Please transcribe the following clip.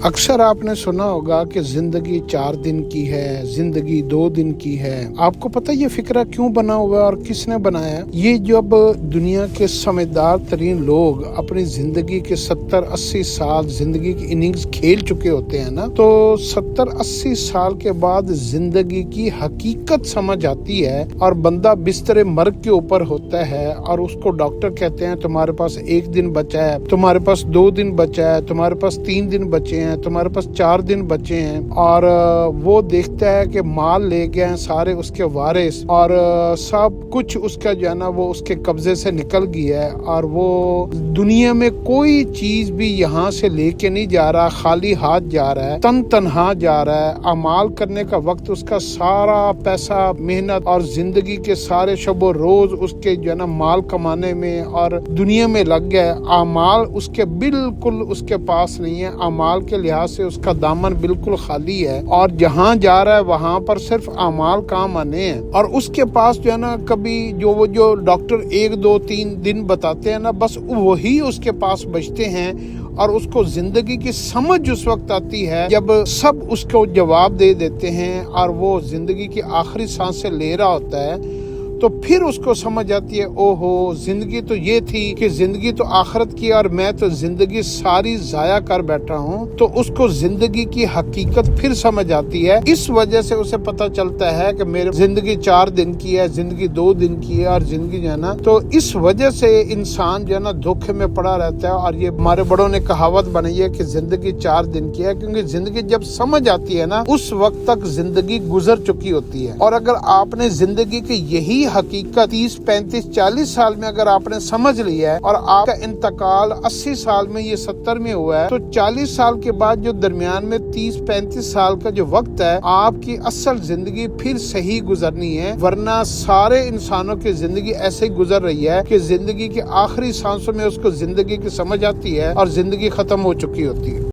अक्सर आपने सुना होगा कि जिंदगी 4 दिन की है, जिंदगी 2 दिन की है। आपको पता ये फिक्रा क्यों बना हुआ है और किसने बनाया? ये जब दुनिया के समझदार तरीन लोग अपनी जिंदगी के 70-80 साल जिंदगी की इनिंग्स खेल चुके होते हैं ना, तो 70-80 साल के बाद जिंदगी की हकीकत समझ आती है और बंदा बिस्तरे मर्ग के ऊपर होता है और उसको डॉक्टर कहते हैं तुम्हारे पास 1 दिन बचा है, तुम्हारे पास 2 दिन बचा है, तुम्हारे पास 3 दिन बचे हैं, तुम्हारे पास 4 दिन बचे हैं। और वो देखता है कि माल ले गए हैं सारे उसके वारिस और सब कुछ उसका जो है ना वो उसके कब्जे से निकल गया है और वो दुनिया में कोई चीज भी यहाँ से लेके नहीं जा रहा, खाली हाथ जा रहा है, तन्हा जा रहा है। अमाल करने का वक्त उसका सारा पैसा, मेहनत और जिंदगी के सारे शबो रोज उसके जो है ना माल कमाने में और दुनिया में लग गया है। अमाल उसके बिल्कुल उसके पास नहीं है, अमाल के लिहाज से उसका दामन बिल्कुल खाली है और जहाँ जा रहा है वहाँ पर सिर्फ अमाल काम आने हैं। और उसके पास जो है ना कभी जो डॉक्टर 1, 2, 3 दिन बताते हैं ना, बस वही उसके पास बचते हैं। और उसको जिंदगी की समझ उस वक्त आती है जब सब उसको जवाब दे देते हैं और वो जिंदगी की आखिरी सांसें ले रहा होता है, तो फिर उसको समझ आती है ओहो जिंदगी तो ये थी कि जिंदगी तो आखिरत की और मैं तो जिंदगी सारी जाया कर बैठा हूँ। तो उसको जिंदगी की हकीकत फिर समझ आती है। इस वजह से उसे पता चलता है कि मेरी जिंदगी 4 दिन की है, जिंदगी 2 दिन की है और जिंदगी जो है ना, तो इस वजह से इंसान जो है ना धोखे में पड़ा रहता है। और ये हमारे बड़ों ने कहावत बनाई है कि जिंदगी 4 दिन की है, क्योंकि जिंदगी जब समझ आती है ना उस वक्त तक जिंदगी गुजर चुकी होती है। और अगर आपने जिंदगी की यही हकीकत 30, 35, 40 साल में अगर आपने समझ लिया है और आपका इंतकाल 80 साल में, ये 70 में हुआ है, तो 40 साल के बाद जो दरमियान में 30-35 साल का जो वक्त है, आपकी असल जिंदगी फिर सही गुजरनी है। वरना सारे इंसानों की जिंदगी ऐसे ही गुजर रही है कि जिंदगी की आखिरी सांसों में उसको जिंदगी की समझ आती है और जिंदगी खत्म हो चुकी होती है।